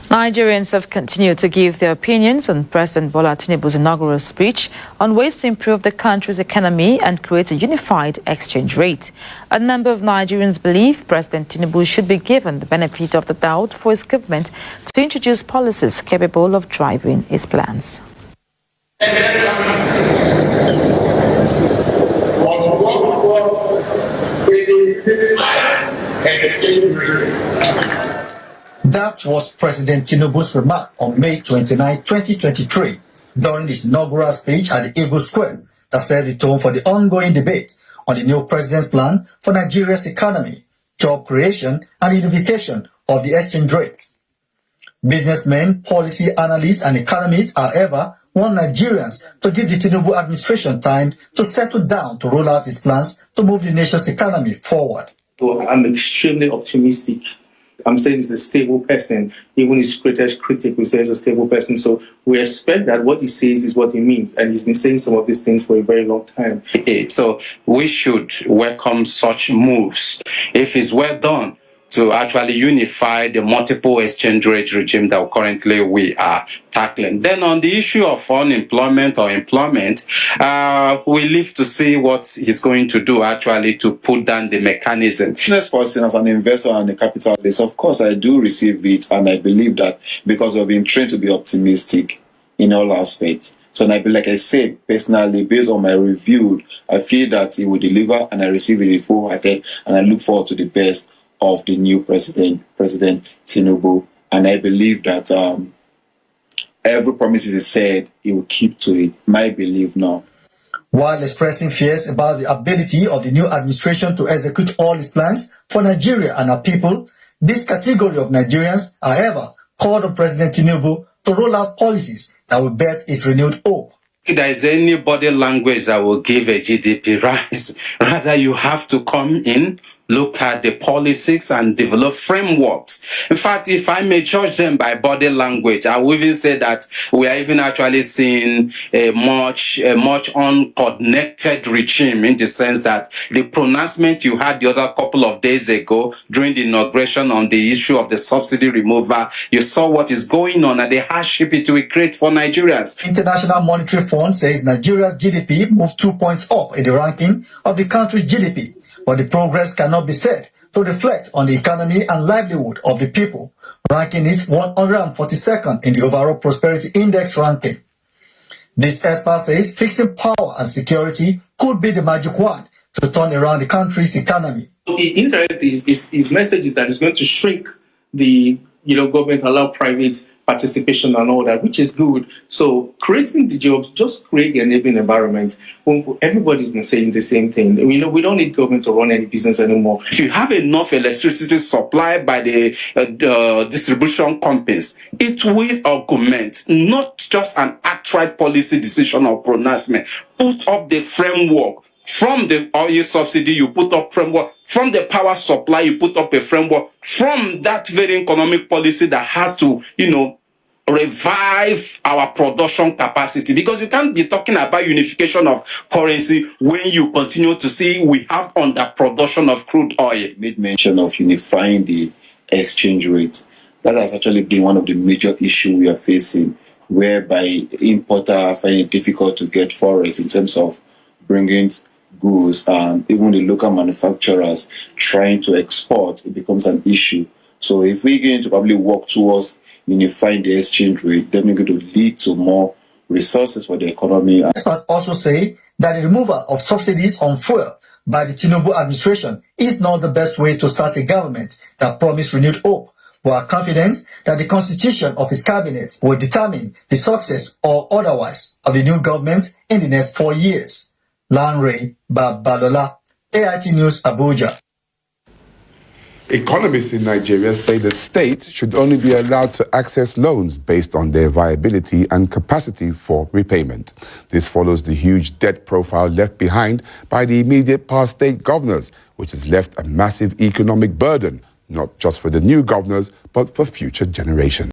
Nigerians have continued to give their opinions on President Bola Tinubu's inaugural speech on ways to improve the country's economy and create a unified exchange rate. A number of Nigerians believe President Tinubu should be given the benefit of the doubt for his government to introduce policies capable of driving his plans. That was President Tinubu's remark on May 29, 2023, during his inaugural speech at the Eagle Square that set the tone for the ongoing debate on the new president's plan for Nigeria's economy, job creation, and the unification of the exchange rate. Businessmen, policy analysts, and economists, however, want Nigerians to give the Tinubu administration time to settle down to roll out his plans to move the nation's economy forward. So I'm extremely optimistic. I'm saying he's a stable person. Even his greatest critic will say he's a stable person. So we expect that what he says is what he means. And he's been saying some of these things for a very long time. So we should welcome such moves if it's well done to actually unify the multiple exchange rate regime that currently we are tackling. Then on the issue of unemployment or employment, we live to see what he's going to do actually to put down the mechanism. Business person, as an investor and a capitalist, of course I do receive it, and I believe that because we've been trained to be optimistic in all aspects. So like I said, personally, based on my review, I feel that he will deliver, and I receive it full-hearted, and I look forward to the best of the new President Tinubu. And I believe that every promise he said, he will keep to it. My belief now. While expressing fears about the ability of the new administration to execute all its plans for Nigeria and our people, this category of Nigerians, however, called on President Tinubu to roll out policies that will bet his renewed hope. If there is any body language that will give a GDP rise, rather you have to come in, look at the policies and develop frameworks. In fact, if I may judge them by body language, I will even say that we are even actually seeing a much uncoordinated regime, in the sense that the pronouncement you had the other couple of days ago during the inauguration on the issue of the subsidy removal, you saw what is going on and the hardship it will create for Nigerians. International Monetary Fund says Nigeria's GDP moved 2 points up in the ranking of the country's GDP. But the progress cannot be said to reflect on the economy and livelihood of the people, ranking it 142nd in the overall prosperity index ranking. This expert says fixing power and security could be the magic wand to turn around the country's economy. Indirectly, his message is that it's going to shrink the government, allow private participation and all that, which is good. So creating the jobs, just create the enabling environment. Everybody's not saying the same thing. We don't need government to run any business anymore. If you have enough electricity supplied by the distribution companies, it will augment, not just an outright policy decision or pronouncement. Put up the framework. From the oil subsidy, you put up framework. From the power supply, you put up a framework. From that very economic policy that has to, revive our production capacity. Because you can't be talking about unification of currency when you continue to see we have underproduction of crude oil. You made mention of unifying the exchange rate. That has actually been one of the major issues we are facing, whereby importers find it difficult to get forex in terms of bringing goods, and even the local manufacturers trying to export, it becomes an issue. So if we're going to probably work towards unifying the exchange rate, then we're going to lead to more resources for the economy. Experts also say that the removal of subsidies on fuel by the Tinubu administration is not the best way to start a government that promised renewed hope. We are confident that the constitution of his cabinet will determine the success or otherwise of the new government in the next 4 years. Lanre Babalola, AIT News, Abuja. Economists in Nigeria say the state should only be allowed to access loans based on their viability and capacity for repayment. This follows the huge debt profile left behind by the immediate past state governors, which has left a massive economic burden, not just for the new governors, but for future generations.